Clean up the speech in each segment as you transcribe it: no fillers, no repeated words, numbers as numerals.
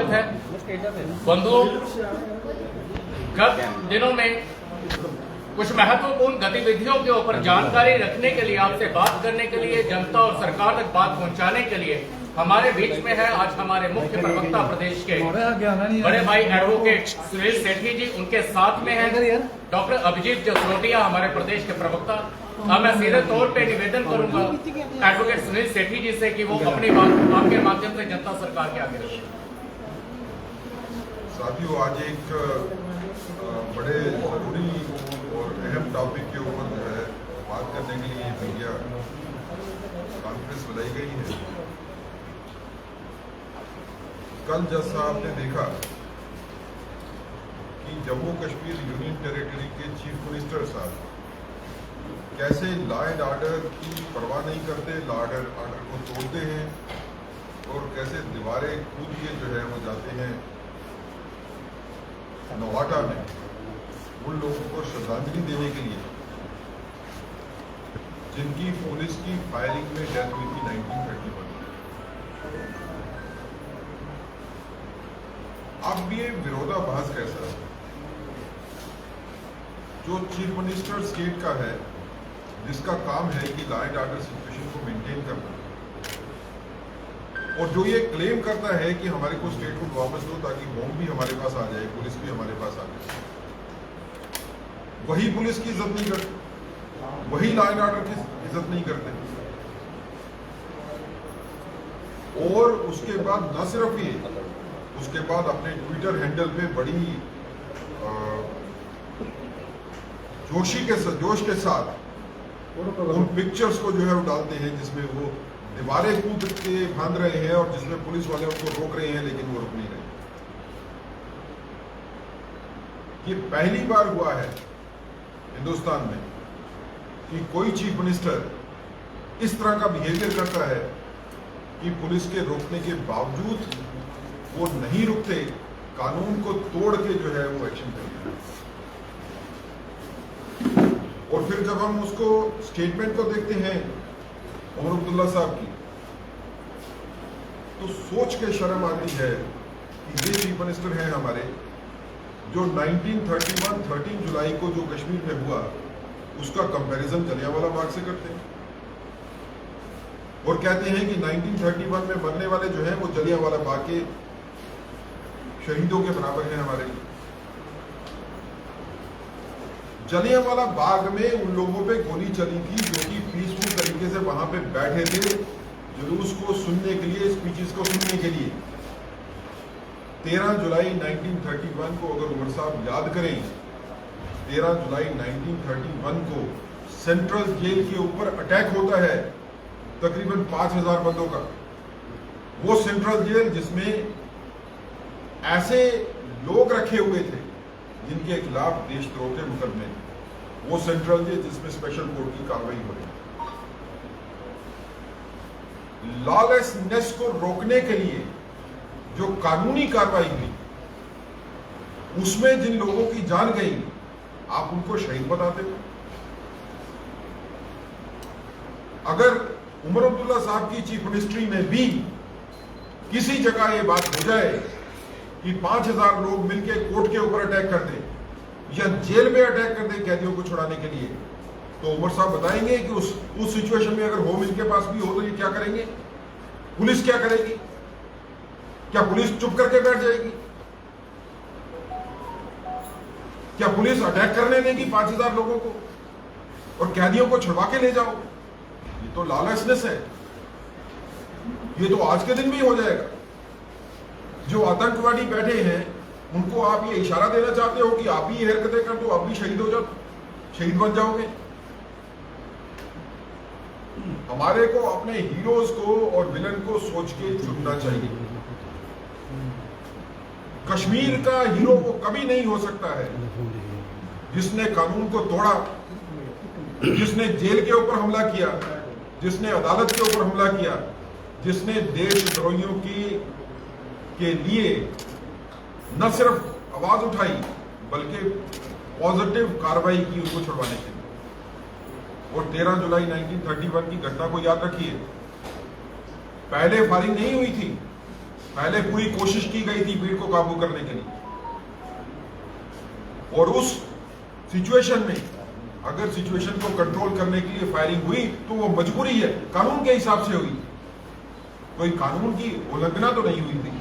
स्वागत है। बंधुओं, गत दिनों में कुछ महत्वपूर्ण गतिविधियों के ऊपर जानकारी रखने के लिए, आपसे बात करने के लिए, जनता और सरकार तक बात पहुंचाने के लिए हमारे बीच में है आज हमारे मुख्य प्रवक्ता प्रदेश के बड़े भाई एडवोकेट सुनील सेठी जी। उनके साथ में है डॉक्टर अभिजीत जसरोटिया, हमारे प्रदेश के प्रवक्ता। अब मैं सीधे तौर पे निवेदन करूंगा एडवोकेट सुनील सेठी जी से कि वो अपनी बात आपके माध्यम से जनता सरकार के आगे रखें। साथियों, आज एक बड़े जरूरी और अहम टॉपिक के ऊपर जो है बात करने के लिए मीडिया कॉन्फ्रेंस बुलाई गई है। कल जैसा आपने देखा कि जम्मू कश्मीर यूनियन टेरिटरी के चीफ मिनिस्टर साहब कैसे लॉ एंड ऑर्डर की परवाह नहीं करते, लॉ एंड ऑर्डर को तोड़ते हैं और कैसे दीवारें कूद के जो है वो जाते हैं नवाटा में उन लोगों को श्रद्धांजलि देने के लिए जिनकी पुलिस की फायरिंग में डेथ हुई थी 1931। अब ये विरोधाभास कैसा है? जो चीफ मिनिस्टर स्टेट का है, जिसका काम है कि लॉ एंड ऑर्डर सिचुएशन को मेंटेन करना, और जो ये क्लेम करता है कि हमारे को स्टेटहुड वापस दो ताकि बॉम्ब भी हमारे पास आ जाए, पुलिस भी हमारे पास आ जाए, वही पुलिस की इज्जत नहीं करते, वही लॉ एंड ऑर्डर की इज्जत नहीं करते। और उसके बाद न सिर्फ ये, उसके बाद अपने ट्विटर हैंडल पे बड़ी जोश के साथ उन पिक्चर्स को जो है वो डालते हैं जिसमें वो दीवारें कूद के फांद रहे हैं और जिसमें पुलिस वाले उनको रोक रहे हैं, लेकिन वो रुक नहीं रहे। ये पहली बार हुआ है हिंदुस्तान में कि कोई चीफ मिनिस्टर इस तरह का बिहेवियर करता है कि पुलिस के रोकने के बावजूद वो नहीं रुकते, कानून को तोड़ के जो है वो एक्शन करते हैं। और फिर जब हम उसको स्टेटमेंट को देखते हैं उमर अब्दुल्ला साहब की, तो सोच के शर्म आती है कि ये चीफ मिनिस्टर हैं हमारे, जो 1931 13 जुलाई को जो कश्मीर में हुआ उसका कंपैरिजन जलियांवाला बाग से करते हैं और कहते हैं कि 1931 में मरने वाले जो हैं वो जलियांवाला बाग के शहीदों के बराबर हैं हमारे लिए। जलियांवाला बाग में उन लोगों पे गोली चली थी जो कि पीसफुल तरीके से वहां पे बैठे थे जुलूस को सुनने के लिए, स्पीचेस को सुनने के लिए। 13 जुलाई 1931 को अगर उमर साहब याद करें, 13 जुलाई 1931 को सेंट्रल जेल के ऊपर अटैक होता है तकरीबन 5000 बंदों का। वो सेंट्रल जेल जिसमें ऐसे लोग रखे हुए थे जिनके खिलाफ देशद्रोह के मुकदमे, वो सेंट्रल जेल जिसमें स्पेशल कोर्ट की कार्रवाई हो रही। लॉलेसनेस को रोकने के लिए जो कानूनी कार्रवाई हुई, उसमें जिन लोगों की जान गई, आप उनको शहीद बताते हो। अगर उमर अब्दुल्ला साहब की चीफ मिनिस्ट्री में भी किसी जगह ये बात हो जाए कि 5000 लोग मिलकर कोर्ट के ऊपर अटैक कर दें या जेल में अटैक कर दें कैदियों को छुड़ाने के लिए, तो उमर साहब बताएंगे कि उस सिचुएशन में अगर होम इनके पास भी हो तो ये क्या करेंगे? पुलिस क्या करेगी? क्या पुलिस चुप करके बैठ जाएगी? क्या पुलिस अटैक करने देगी 5000 लोगों को और कैदियों को छुड़वा के ले जाओ? ये तो लॉलेसनेस है। ये तो आज के दिन भी हो जाएगा। जो आतंकवादी बैठे हैं उनको आप ये इशारा देना चाहते हो कि आप भी ये हरकतें कर दो, आप भी शहीद हो जाओ, शहीद बन जाओगे। हमारे को अपने हीरोज को और विलन को सोच के चुनना चाहिए। कश्मीर का हीरो वो कभी नहीं हो सकता है जिसने कानून को तोड़ा, जिसने जेल के ऊपर हमला किया, जिसने अदालत के ऊपर हमला किया, जिसने देशद्रोहियों के लिए न सिर्फ आवाज उठाई बल्कि पॉजिटिव कार्रवाई की उनको छुड़वाने के लिए। और 13 जुलाई 1931 की घटना को याद रखिए, पहले फायरिंग नहीं हुई थी, पहले पूरी कोशिश की गई थी भीड़ को काबू करने के लिए, और उस सिचुएशन में अगर सिचुएशन को कंट्रोल करने के लिए फायरिंग हुई तो वो मजबूरी है, कानून के हिसाब से हुई, कोई कानून की उल्लंघना तो नहीं हुई थी।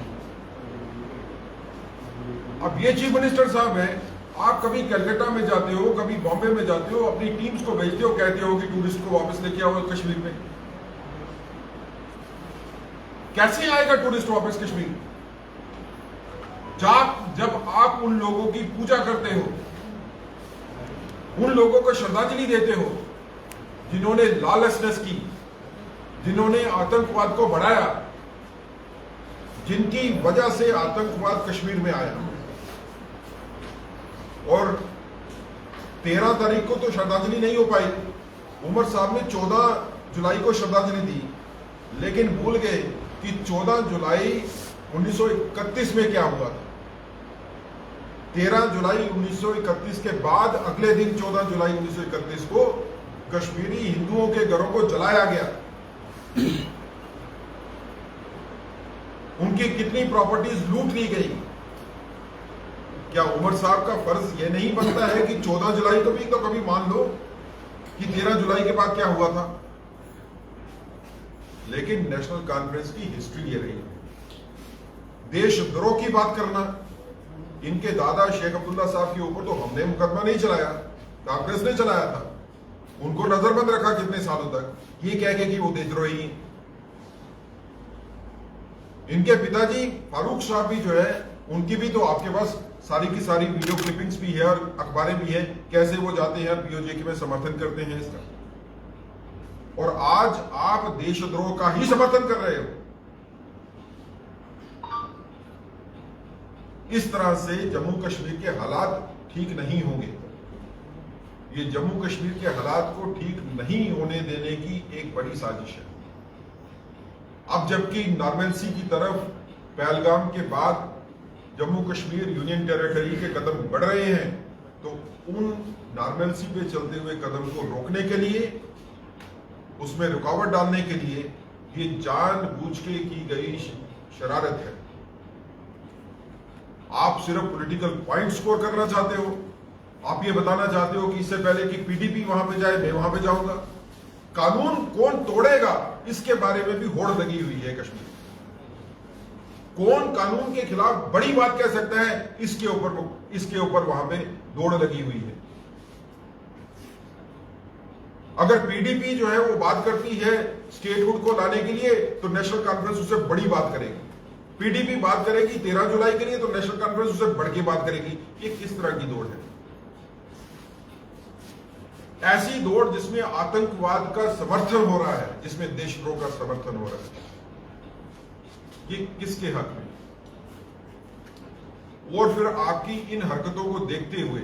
अब ये चीफ मिनिस्टर साहब हैं, आप कभी कलकत्ता में जाते हो, कभी बॉम्बे में जाते हो, अपनी टीम्स को भेजते हो, कहते हो कि टूरिस्ट को वापस लेके आओ कश्मीर में। कैसे आएगा टूरिस्ट वापस कश्मीर? जब आप उन लोगों की पूजा करते हो, उन लोगों को श्रद्धांजलि देते हो जिन्होंने लॉलेसनेस की, जिन्होंने आतंकवाद को बढ़ाया, जिनकी वजह से आतंकवाद कश्मीर में आया, और 13 तारीख को तो श्रद्धांजलि नहीं हो पाई। उमर साहब ने 14 जुलाई को श्रद्धांजलि दी, लेकिन भूल गए कि 14 जुलाई 1931 में क्या हुआ था। 13 जुलाई 1931 के बाद अगले दिन 14 जुलाई 1931 को कश्मीरी हिंदुओं के घरों को जलाया गया। उनकी कितनी प्रॉपर्टीज लूट ली गई। क्या उमर साहब का फर्ज यह नहीं बनता है कि 14 जुलाई को भी तो कभी मान लो कि 13 जुलाई के बाद क्या हुआ था? लेकिन नेशनल कॉन्फ्रेंस की हिस्ट्री ये रही, देशद्रोह की बात करना। इनके दादा शेख अब्दुल्ला साहब के ऊपर तो हमने मुकदमा नहीं चलाया, कांग्रेस ने चलाया था। उनको नजरबंद रखा कितने सालों तक, ये कह के कि वो देशद्रोही हैं। इनके पिताजी फारूक साहब भी जो है, उनकी भी तो आपके पास सारी की सारी वीडियो क्लिपिंग्स भी है और अखबारें भी है, कैसे वो जाते हैं पीओजे में समर्थन करते हैं इसका। और आज आप देशद्रोह का ही समर्थन कर रहे हो। इस तरह से जम्मू कश्मीर के हालात ठीक नहीं होंगे। ये जम्मू कश्मीर के हालात को ठीक नहीं होने देने की एक बड़ी साजिश है। अब जबकि नॉर्मलसी की तरफ पहलगाम के बाद जम्मू कश्मीर यूनियन टेरिटरी के कदम बढ़ रहे हैं, तो उन नॉर्मलसी पे चलते हुए कदम को रोकने के लिए, उसमें रुकावट डालने के लिए ये जानबूझ के की गई शरारत है। आप सिर्फ पॉलिटिकल पॉइंट स्कोर करना चाहते हो। आप ये बताना चाहते हो कि इससे पहले कि पीडीपी वहां पे जाए, मैं वहां पे जाऊंगा। कानून कौन तोड़ेगा, इसके बारे में भी होड़ लगी हुई है कश्मीर। कौन कानून के खिलाफ बड़ी बात कह सकता है, इसके ऊपर वहां पे दौड़ लगी हुई है। अगर पीडीपी जो है वो बात करती है स्टेटहुड को लाने के लिए, तो नेशनल कॉन्फ्रेंस उससे बड़ी बात करेगी। पीडीपी बात करेगी 13 जुलाई के लिए, तो नेशनल कॉन्फ्रेंस उससे बढ़ के बात करेगी। ये किस तरह की दौड़ है? ऐसी दौड़ जिसमें आतंकवाद का समर्थन हो रहा है, जिसमें देशद्रोह का समर्थन हो रहा है, ये किसके हक में? और फिर आपकी इन हरकतों को देखते हुए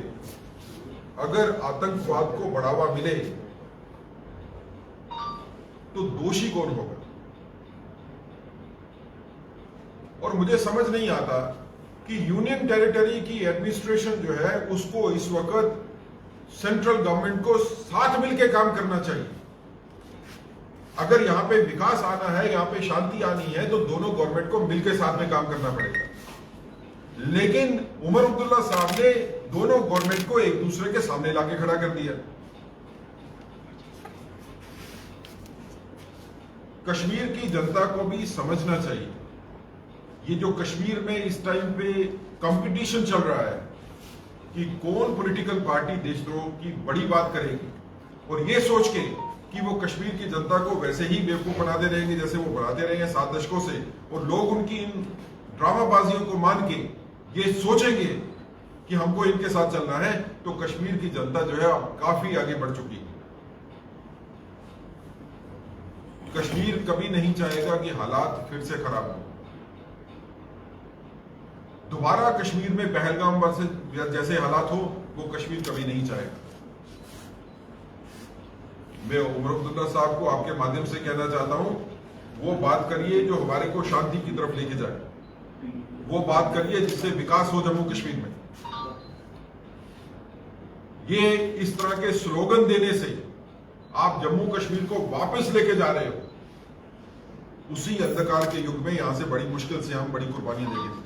अगर आतंकवाद को बढ़ावा मिले तो दोषी कौन होगा? और मुझे समझ नहीं आता कि यूनियन टेरिटरी की एडमिनिस्ट्रेशन जो है, उसको इस वक्त सेंट्रल गवर्नमेंट को साथ मिलकर काम करना चाहिए। अगर यहां पे विकास आना है, यहां पे शांति आनी है, तो दोनों गवर्नमेंट को मिलकर साथ में काम करना पड़ेगा। लेकिन उमर अब्दुल्ला साहब ने दोनों गवर्नमेंट को एक दूसरे के सामने लाके खड़ा कर दिया। कश्मीर की जनता को भी समझना चाहिए, ये जो कश्मीर में इस टाइम पे कंपटीशन चल रहा है कि कौन पॉलिटिकल पार्टी देशद्रोह की बड़ी बात करेगी, और ये सोच के कि वो कश्मीर की जनता को वैसे ही बेवकूफ बनाते रहेंगे जैसे वो बनाते रहे हैं 7 दशकों से, और लोग उनकी इन ड्रामाबाजियों को मान के ये सोचेंगे कि हमको इनके साथ चलना है, तो कश्मीर की जनता जो है काफी आगे बढ़ चुकी है। कश्मीर कभी नहीं चाहेगा कि हालात फिर से खराब हो। दोबारा कश्मीर में पहलगाम जैसे हालात हो, वो कश्मीर कभी नहीं चाहेगा। मैं उमर अब्दुल्ला साहब को आपके माध्यम से कहना चाहता हूं, वो बात करिए जो हमारे को शांति की तरफ लेके जाए। वो बात करिए जिससे विकास हो जम्मू कश्मीर में। ये इस तरह के स्लोगन देने से आप जम्मू कश्मीर को वापस लेके जा रहे हो। उसी अंधकार के युग में यहां से बड़ी मुश्किल से हम बड़ी कुर्बानी देंगे।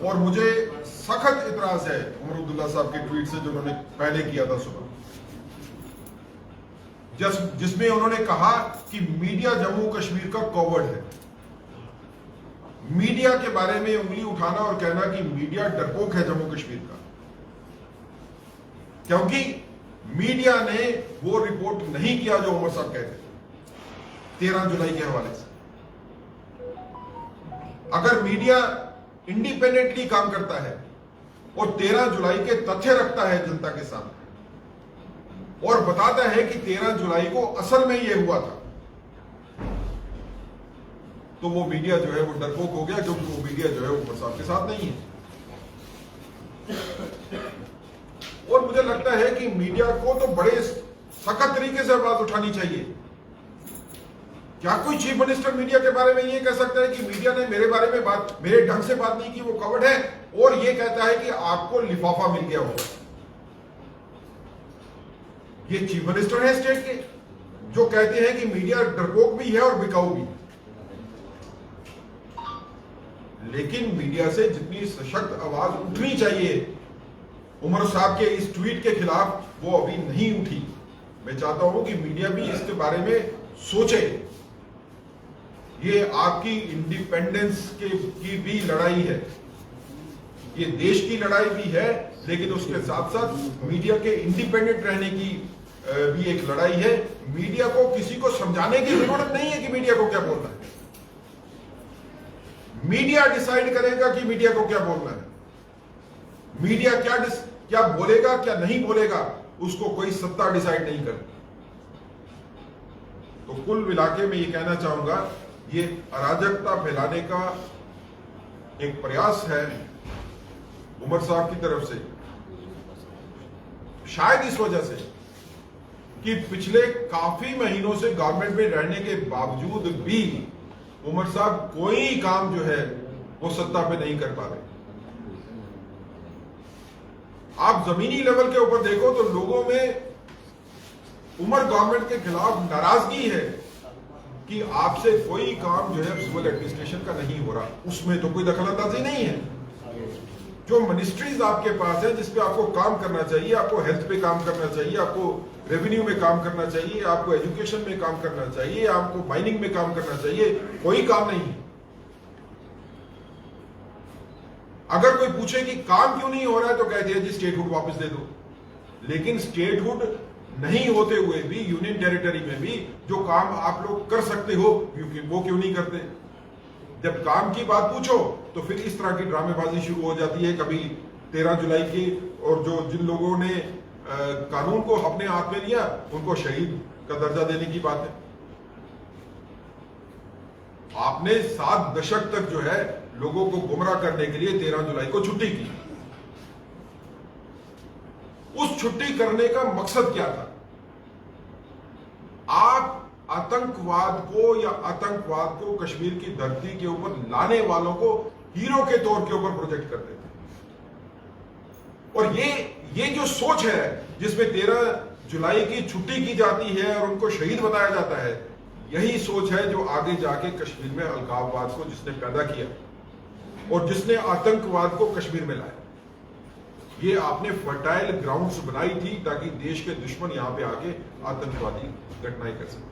और मुझे सख्त इतराज है उमर अब्दुल्ला साहब के ट्वीट से जो उन्होंने पहले किया था सुबह, जिसमें उन्होंने कहा कि मीडिया जम्मू कश्मीर का कॉवर्ड है। मीडिया के बारे में उंगली उठाना और कहना कि मीडिया डरपोक है जम्मू कश्मीर का, क्योंकि मीडिया ने वो रिपोर्ट नहीं किया जो उमर साहब कहते थे 13 जुलाई के हवाले से। अगर मीडिया इंडिपेंडेंटली काम करता है और 13 जुलाई के तथ्य रखता है जनता के सामने और बताता है कि 13 जुलाई को असल में यह हुआ था, तो वो मीडिया जो है वो डरपोक हो गया, क्योंकि वो मीडिया जो है उमर साहब के साथ नहीं है। और मुझे लगता है कि मीडिया को तो बड़े सख्त तरीके से आवाज उठानी चाहिए। क्या कोई चीफ मिनिस्टर मीडिया के बारे में ये कह सकता है कि मीडिया ने मेरे बारे में बात, मेरे ढंग से बात नहीं की, वो कवर्ड है, और ये कहता है कि आपको लिफाफा मिल गया होगा? ये चीफ मिनिस्टर है स्टेट के, जो कहते हैं कि मीडिया डरपोक भी है और बिकाऊ भी। लेकिन मीडिया से जितनी सशक्त आवाज उठनी चाहिए उमर साहब के इस ट्वीट के खिलाफ, वो अभी नहीं उठी। मैं चाहता हूं कि मीडिया भी इसके बारे में सोचे। ये आपकी इंडिपेंडेंस की भी लड़ाई है, ये देश की लड़ाई भी है, लेकिन उसके साथ साथ मीडिया के इंडिपेंडेंट रहने की भी एक लड़ाई है। मीडिया को किसी को समझाने की जरूरत नहीं है कि मीडिया को क्या बोलना है। मीडिया डिसाइड करेगा कि मीडिया को क्या बोलना है। मीडिया क्या बोलेगा क्या नहीं बोलेगा, उसको कोई सत्ता डिसाइड नहीं करती। तो कुल मिलाके मैं ये कहना चाहूंगा, ये अराजकता फैलाने का एक प्रयास है उमर साहब की तरफ से, शायद इस वजह से कि पिछले काफी महीनों से गवर्नमेंट में रहने के बावजूद भी उमर साहब कोई काम जो है वो सत्ता पे नहीं कर पा रहे। आप जमीनी लेवल के ऊपर देखो तो लोगों में उमर गवर्नमेंट के खिलाफ नाराजगी है कि आपसे कोई काम जो है सिविल एडमिनिस्ट्रेशन का नहीं हो रहा, उसमें तो कोई दखलंदाजी नहीं है। जो मिनिस्ट्रीज आपके पास है जिस पे आपको काम करना चाहिए, आपको हेल्थ पे काम करना चाहिए, आपको रेवेन्यू में काम करना चाहिए, आपको एजुकेशन में काम करना चाहिए, आपको माइनिंग में काम करना चाहिए, कोई काम नहीं है। अगर कोई पूछे कि काम क्यों नहीं हो रहा है तो कहते हैं जी स्टेटहुड वापस दे दो। लेकिन स्टेटहुड नहीं होते हुए भी यूनियन टेरिटरी में भी जो काम आप लोग कर सकते हो वो क्यों नहीं करते? जब काम की बात पूछो तो फिर इस तरह की ड्रामेबाजी शुरू हो जाती है। कभी 13 जुलाई की, और जो जिन लोगों ने कानून को अपने हाथ में लिया उनको शहीद का दर्जा देने की बात है। आपने 7 दशक तक जो है लोगों को गुमराह करने के लिए 13 जुलाई को छुट्टी की। उस छुट्टी करने का मकसद क्या था? आप आतंकवाद को या आतंकवाद को कश्मीर की धरती के ऊपर लाने वालों को हीरो के तौर के ऊपर प्रोजेक्ट करते थे। और ये जो सोच है जिसमें 13 जुलाई की छुट्टी की जाती है और उनको शहीद बताया जाता है, यही सोच है जो आगे जाके कश्मीर में अलगाववाद को जिसने पैदा किया और जिसने आतंकवाद को कश्मीर में लाया। ये आपने फर्टाइल ग्राउंड्स बनाई थी ताकि देश के दुश्मन यहां पे आके आतंकवादी घटनाएं कर सकें।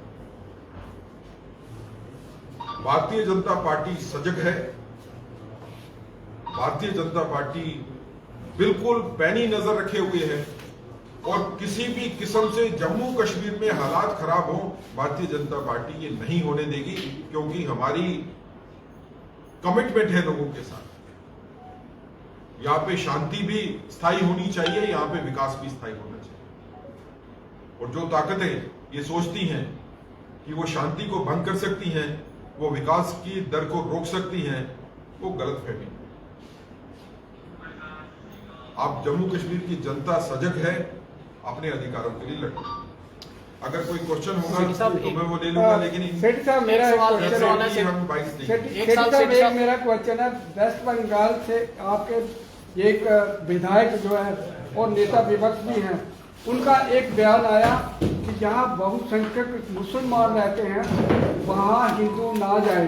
भारतीय जनता पार्टी सजग है। भारतीय जनता पार्टी बिल्कुल पैनी नजर रखे हुए है और किसी भी किस्म से जम्मू कश्मीर में हालात खराब हो, भारतीय जनता पार्टी ये नहीं होने देगी, क्योंकि हमारी कमिटमेंट है लोगों के साथ। यहां पे शांति भी स्थायी होनी चाहिए, यहां पे विकास भी स्थायी होना चाहिए। और जो ताकतें ये सोचती हैं कि वो शांति को भंग कर सकती हैं, वो विकास की दर को रोक सकती हैं, वो गलतफहमी। आप जम्मू कश्मीर की जनता सजग है, अपने अधिकारों के लिए लड़े। अगर कोई क्वेश्चन होगा तो मैं वो ले लूंगा, लेकिन सेठ साहब मेरा क्वेश्चन है, वेस्ट बंगाल से आपके एक विधायक जो है और नेता विपक्ष भी हैं, उनका एक बयान आया कि कि जहाँ बहुसंख्यक मुसलमान रहते हैं वहाँ हिंदू ना जाए,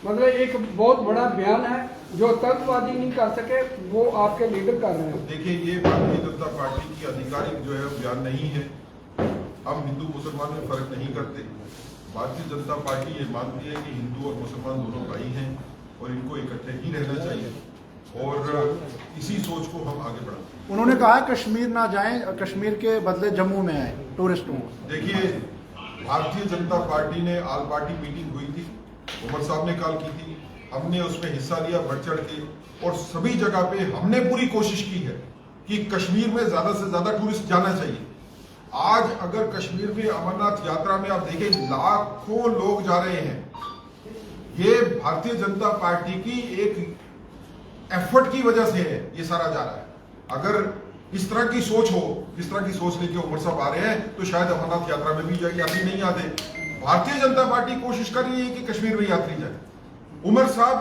मतलब एक बहुत बड़ा बयान है जो तर्कवादी नहीं कर सके, वो आपके लीडर कर रहे हैं। देखिए, ये भारतीय जनता पार्टी की आधिकारिक जो है बयान नहीं है। हम हिंदू मुसलमान में फर्क नहीं करते। भारतीय जनता पार्टी ये मानती है कि हिंदू और मुसलमान दोनों भाई हैं और इनको इकट्ठे ही रहना चाहिए, और इसी सोच को हम आगे बढ़ाते हैं। उन्होंने कहा कश्मीर ना जाएं, कश्मीर के बदले जम्मू में आए टूरिस्टों को। देखिए, भारतीय जनता पार्टी ने ऑल पार्टी मीटिंग हुई थी, उमर साहब ने कॉल की थी, हमने उसमें हिस्सा लिया बढ़ चढ़ के, और सभी जगह पे हमने पूरी कोशिश की है कि कश्मीर में ज्यादा से ज्यादा टूरिस्ट जाना चाहिए। आज अगर कश्मीर में अमरनाथ यात्रा में आप देखें लाखों लोग जा रहे हैं, ये भारतीय जनता पार्टी की एक एफर्ट की वजह से है ये सारा जा रहा है। अगर इस तरह की सोच हो, इस तरह की सोच लेके उमर साहब आ रहे हैं, तो शायद अमरनाथ यात्रा में भी यात्री नहीं आते। भारतीय जनता पार्टी कोशिश कर रही है कि कश्मीर में यात्री जाए। उमर साहब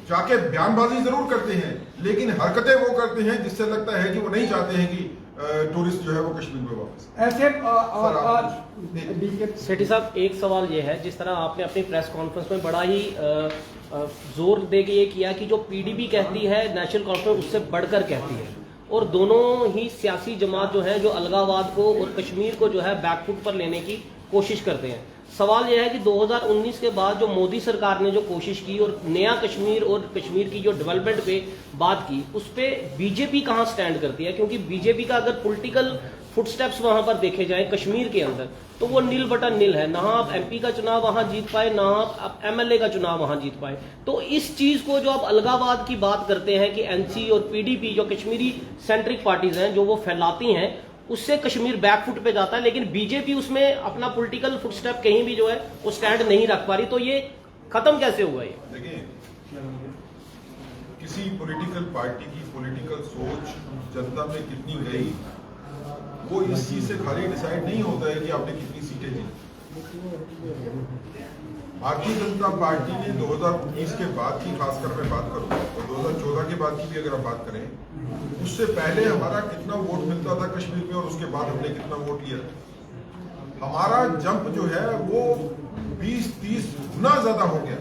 जाके बयानबाजी जरूर करते हैं, लेकिन हरकतें वो करते हैं जिससे लगता है कि वो नहीं चाहते हैं कि टूरिस्ट जो है वो कश्मीर में वापस। ऐसे सेठी साहब, एक सवाल ये है, जिस तरह आपने अपनी प्रेस कॉन्फ्रेंस में बड़ा ही जोर दे के ये किया कि जो पीडीपी कहती है नेशनल कॉन्फ्रेंस उससे बढ़कर कहती है, और दोनों ही सियासी जमात जो है जो अलगाववाद को और कश्मीर को जो है बैकफुट पर लेने की कोशिश करते हैं। सवाल यह है कि 2019 के बाद जो मोदी सरकार ने जो कोशिश की और नया कश्मीर और कश्मीर की जो डेवलपमेंट पे बात की, उस पे बीजेपी कहां स्टैंड करती है? क्योंकि बीजेपी का अगर पॉलिटिकल फुटस्टेप्स वहां पर देखे जाएं कश्मीर के अंदर, तो वो नील बटा नील है। ना आप एमपी का चुनाव वहां जीत पाए, ना आप एमएलए का चुनाव वहां जीत पाए। तो इस चीज को जो आप अलगाववाद की बात करते हैं कि एनसी और पीडीपी जो कश्मीरी सेंट्रिक पार्टीज हैं जो वो फैलाती हैं, उससे कश्मीर बैकफुट पे जाता है, लेकिन बीजेपी उसमें अपना पॉलिटिकल फुटस्टेप कहीं भी जो है वो स्टैंड नहीं रख पा रही। तो ये खत्म कैसे होगा? ये देखिए, किसी पॉलिटिकल पार्टी की पॉलिटिकल सोच जनता में कितनी गई, वो इस चीज से खाली डिसाइड नहीं होता है कि आपने कितनी सीटें जीती। भारतीय जनता पार्टी ने 2019 के बाद की, खासकर मैं बात करूं, और 2014 के बाद की भी अगर हम बात करें, उससे पहले हमारा कितना वोट मिलता था कश्मीर में और उसके बाद हमने कितना वोट लिया, हमारा जंप जो है वो 20-30 गुना ज्यादा हो गया।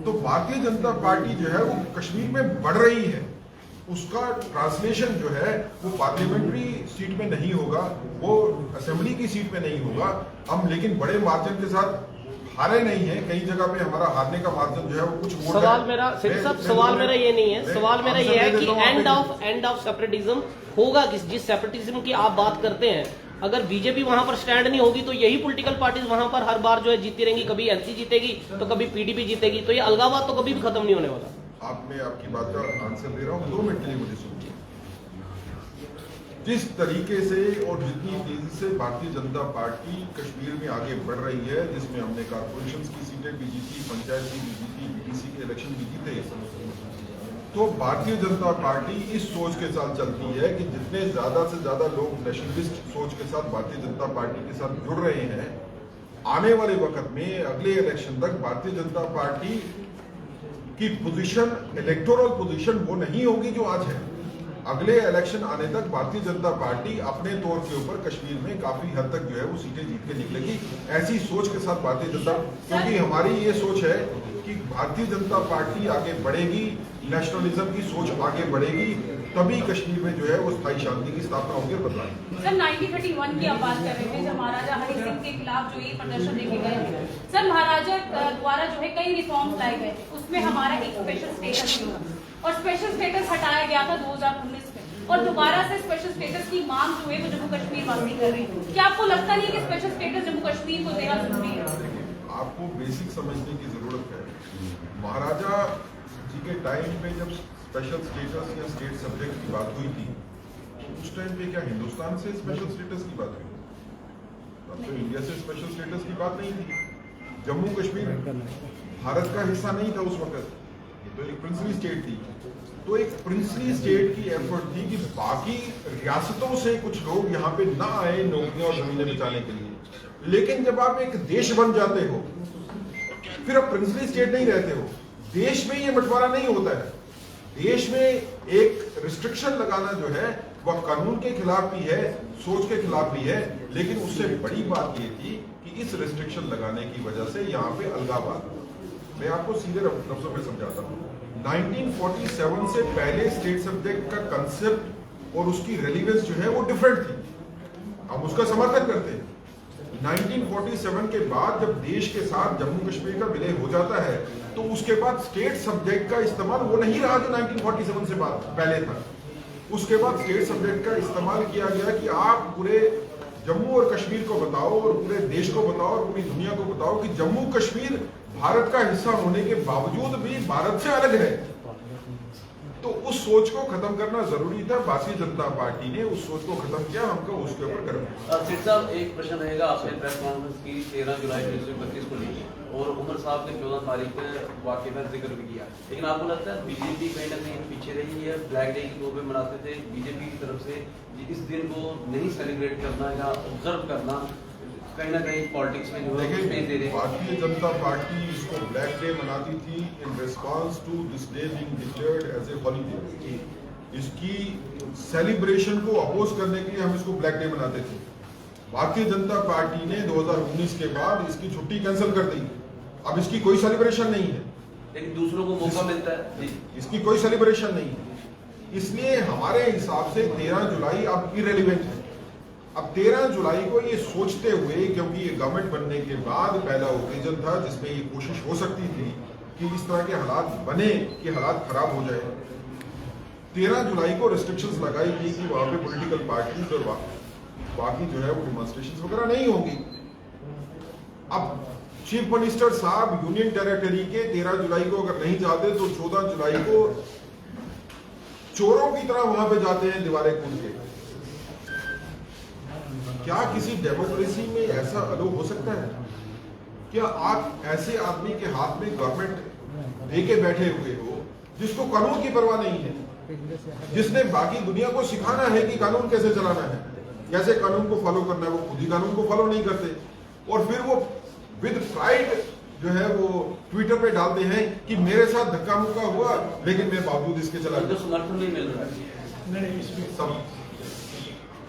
तो भारतीय जनता पार्टी जो है वो कश्मीर में बढ़ रही है, उसका ट्रांसलेशन जो है वो पार्लियामेंट्री सीट में नहीं होगा, वो असेंबली की सीट में नहीं होगा। हम लेकिन बड़े मार्जिन के साथ हारे नहीं है, कई जगह पे हमारा हारने का मार्जिन जो है वो कुछ वोट सवाल मेरा सवाल मेरा ये नहीं है, सवाल मेरा ये है कि एंड ऑफ सेपरेटिज्म होगा जिस सेपरेटिज्म की आप बात करते हैं, अगर बीजेपी वहां पर स्टैंड नहीं होगी तो यही पॉलिटिकल पार्टीज वहां पर हर बार जो है जीती रहेंगी। कभी एनसी जीतेगी तो कभी पीडीपी जीतेगी, तो ये अलगाववाद तो कभी भी खत्म नहीं होने वाला। मैं आपकी बात का आंसर दे रहा हूं, 2 मिनट के लिए मुझे सुनिए। जिस तरीके से और जितनी तेजी से भारतीय जनता पार्टी कश्मीर में आगे बढ़ रही है, जिसमें हमने कारपोरेशन की सीटें भी जीती, पंचायत की भी जीती, बीडीसी के इलेक्शन भी जीते, तो भारतीय जनता पार्टी इस सोच के साथ चलती है कि जितने ज्यादा से ज्यादा लोग नेशनलिस्ट सोच के साथ भारतीय जनता पार्टी के साथ जुड़ रहे हैं, आने वाले वक्त में अगले इलेक्शन तक भारतीय जनता पार्टी की पोजीशन, इलेक्टोरल पोजीशन वो नहीं होगी जो आज है। अगले इलेक्शन आने तक भारतीय जनता पार्टी अपने तौर के ऊपर कश्मीर में काफी हद तक जो है वो सीटें जीत के निकलेगी, ऐसी सोच के साथ भारतीय जनता, क्योंकि हमारी ये सोच है कि भारतीय जनता पार्टी आगे बढ़ेगी, नेशनलिज्म की सोच आगे बढ़ेगी, तभी कश्मीर में जो है वो स्थायी शांति की स्थापना होगी और बदलाव। सर 1931 की आप बात कर रहे थे, जब महाराजा हरि सिंह के खिलाफ जो ये प्रदर्शन देखे गए थे, सर महाराजा द्वारा जो है कई रिफॉर्म्स लाए गए थे, उसमें हमारा एक स्पेशल स्टेटस था और स्पेशल स्टेटस हटाया गया था 2019 में, और दोबारा से स्पेशल स्टेटस की मांग जो है वो जम्मू कश्मीर वासी कर रही है। क्या आपको लगता नहीं है कि स्पेशल स्टेटस जम्मू कश्मीर को देना जरूरी है? आपको बेसिक समझने की जरूरत है, महाराजा जी के टाइम पे जब स्पेशल स्टेटस या स्टेट सब्जेक्ट की बात हुई थी, उस टाइम पे क्या हिंदुस्तान से स्पेशल स्टेटस की बात हुई? तब तो इंडिया से स्पेशल स्टेटस की बात नहीं थी। जम्मू कश्मीर भारत का हिस्सा नहीं था उस वक्त, ये तो एक प्रिंसली स्टेट थी। तो एक प्रिंसली स्टेट की एफर्ट थी कि बाकी रियासतों से कुछ लोग यहाँ पे ना आए नौकरियां और जमीनें बचाने के लिए। लेकिन जब आप एक देश बन जाते हो, फिर आप प्रिंसली स्टेट नहीं रहते हो। देश में ये बंटवारा नहीं होता है। देश में एक रिस्ट्रिक्शन लगाना जो है वह कानून के खिलाफ भी है, सोच के खिलाफ भी है, लेकिन उससे बड़ी बात ये थी कि इस रेस्ट्रिक्शन लगाने की वजह से यहाँ पे अलगाववाद। मैं आपको सीधे लफ्जों में समझाता हूँ। 1947 से पहले स्टेट सब्जेक्ट का कंसेप्ट और उसकी रेलिवेंस जो है वो डिफरेंट थी, हम उसका समर्थन करते हैं। 1947 के बाद जब देश के साथ जम्मू कश्मीर का विलय हो जाता है तो उसके बाद स्टेट सब्जेक्ट का इस्तेमाल वो नहीं रहा जो 1947 से पहले था। उसके बाद स्टेट सब्जेक्ट का इस्तेमाल किया गया कि आप पूरे जम्मू और कश्मीर को बताओ और पूरे देश को बताओ और पूरी दुनिया को बताओ कि जम्मू कश्मीर भारत का हिस्सा होने के बावजूद भी भारत से अलग है। तो उस सोच को खत्म करना जरूरी था। भारतीय जनता पार्टी ने उस सोच को खत्म किया, हमको उसके ऊपर गर्व। सिट साहब, एक प्रश्न रहेगा। आपने प्रेस कॉन्फ्रेंस की 13 जुलाई 1931 को ली और उमर साहब ने 14 तारीख में वाकये का जिक्र भी किया, लेकिन आपको लगता है बीजेपी कहीं ना कहीं पीछे रही है? ब्लैक डे के तौर पे मनाते थे बीजेपी की तरफ से, इस दिन को नहीं सेलिब्रेट करना या ऑब्जर्व करना कहीं ना कहीं पॉलिटिक्स में जो है स्पेस दे रहे हैं। भारतीय जनता पार्टी इसको ब्लैक डे मनाती थी in response to this day being declared as a holiday. इसकी सेलिब्रेशन को अपोज करने के लिए हम इसको ब्लैक डे मनाते थे। भारतीय जनता पार्टी ने 2019 के बाद इसकी छुट्टी कैंसिल कर दी। अब इसकी कोई सेलिब्रेशन नहीं है, लेकिन दूसरों को मौका मिलता है, इसकी कोई सेलिब्रेशन नहीं है। इसलिए हमारे हिसाब से 13 जुलाई अब इरेलीवेंट है। अब 13 जुलाई को ये सोचते हुए, क्योंकि ये गवर्नमेंट बनने के बाद पहला ओकेजन था जिसमें ये कोशिश हो सकती थी कि इस तरह के हालात बने कि हालात खराब हो जाए, 13 जुलाई को रिस्ट्रिक्शंस लगाई गई कि वहां पे पॉलिटिकल पार्टीज और बाकी जो है वो डिमॉन्स्ट्रेशन वगैरह नहीं होंगी। अब चीफ मिनिस्टर साहब यूनियन टेरिटरी के 13 जुलाई को अगर नहीं जाते तो 14 जुलाई को चोरों की तरह वहां पे जाते हैं दीवारें कूद के। क्या किसी डेमोक्रेसी में ऐसा अलो हो सकता है? क्या आप ऐसे आदमी के हाथ में गवर्नमेंट देके बैठे हुए हो जिसको कानून की परवाह नहीं है, जिसने बाकी दुनिया को सिखाना है कि कानून कैसे चलाना है, कैसे कानून को फॉलो करना है, वो खुद ही कानून को फॉलो नहीं करते और फिर वो विद प्राइड जो है वो ट्विटर पे डालते हैं कि मेरे साथ धक्का मुक्का हुआ लेकिन मैं बावजूद इसके चला उनको समर्थन नहीं मिल रहा है। नहीं, इसमें सब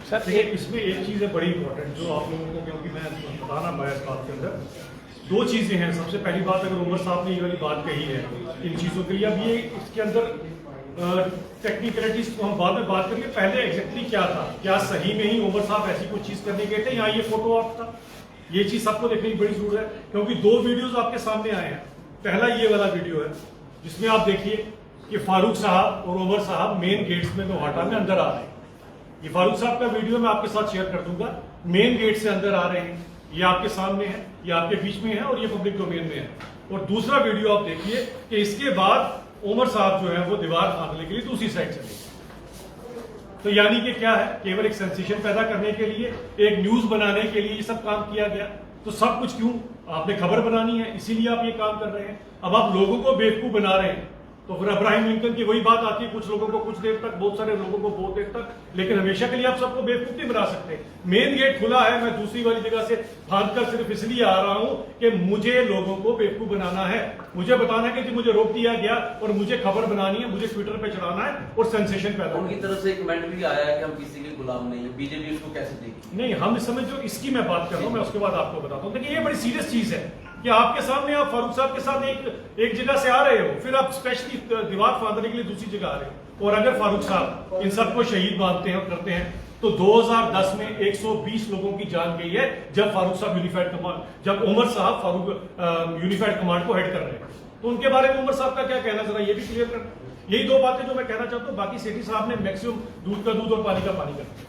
सर इसमें एक चीज़ है बड़ी इंपॉर्टेंट जो आप लोगों को, क्योंकि मैं बताना मैं इस बात के अंदर 2 चीज़ें हैं। सबसे पहली बात, अगर उमर साहब ने ये वाली बात कही है इन चीज़ों के लिए, अब ये इसके अंदर टेक्निकलिटीज को हम बाद में बात करेंगे। पहले एग्जैक्टली क्या था, क्या सही में ही उमर साहब ऐसी कोई चीज़ करने गए थे, यहाँ ये फोटो आप था, ये चीज़ सबको देखने की बड़ी जरूरत है क्योंकि 2 वीडियोज आपके सामने आए हैं। पहला ये वाला वीडियो है जिसमें आप देखिए कि फारूक साहब और उमर साहब मेन गेट्स में नौहाटा में अंदर आ रहे हैं। ये फारूक साहब का वीडियो मैं आपके साथ शेयर कर दूंगा। मेन गेट से अंदर आ रहे हैं, ये आपके सामने है, ये आपके बीच में है और ये पब्लिक डोमेन में है। और दूसरा वीडियो आप देखिए कि इसके बाद उमर साहब जो है वो दीवार फांदने के लिए दूसरी साइड चले गए। तो यानी कि क्या है, केवल एक सेंसेशन पैदा करने के लिए, एक न्यूज बनाने के लिए ये सब काम किया गया। तो सब कुछ क्यों? आपने खबर बनानी है, इसीलिए आप ये काम कर रहे हैं। अब आप लोगों को बेवकूफ बना रहे हैं। तो फिर अब्राहम लिंकन की वही बात आती है, कुछ लोगों को कुछ देर तक, बहुत सारे लोगों को बहुत देर तक, लेकिन हमेशा के लिए आप सबको बेवकूफ नहीं बना सकते। मेन गेट खुला है, मैं दूसरी वाली जगह से फांदकर सिर्फ इसलिए आ रहा हूं कि मुझे लोगों को बेवकूफ बनाना है, मुझे बताना है कि जी मुझे रोक दिया गया और मुझे खबर बनानी है, मुझे ट्विटर पे चढ़ाना है और सेंसेशन पैदा। उनकी तरफ से कमेंट भी आया है कि हम किसी के गुलाम नहीं है, बीजेपी उसको कैसे देगी? नहीं, हम इस समय जो इसकी मैं बात कर रहा हूं, मैं उसके बाद आपको बताता हूं। देखिए ये बड़ी सीरियस चीज है कि आपके सामने आप फारूक साहब के साथ एक जगह से आ रहे हो, फिर आप स्पेशली दीवार फांदने के लिए दूसरी जगह आ रहे हो। और अगर फारूक साहब इन सबको शहीद मानते हैं और करते हैं तो 2010 में 120 लोगों की जान गई है जब फारूक साहब यूनिफाइड कमांड, जब उमर साहब फारूक यूनिफाइड कमांड को हेड कर रहे हैं। तो उनके बारे में उमर साहब का क्या कहना, जरा ये भी क्लियर कर। यही 2 बातें जो मैं कहना चाहता हूँ, बाकी सेठी साहब ने मैक्सिमम दूध का दूध और पानी का पानी कर दिया।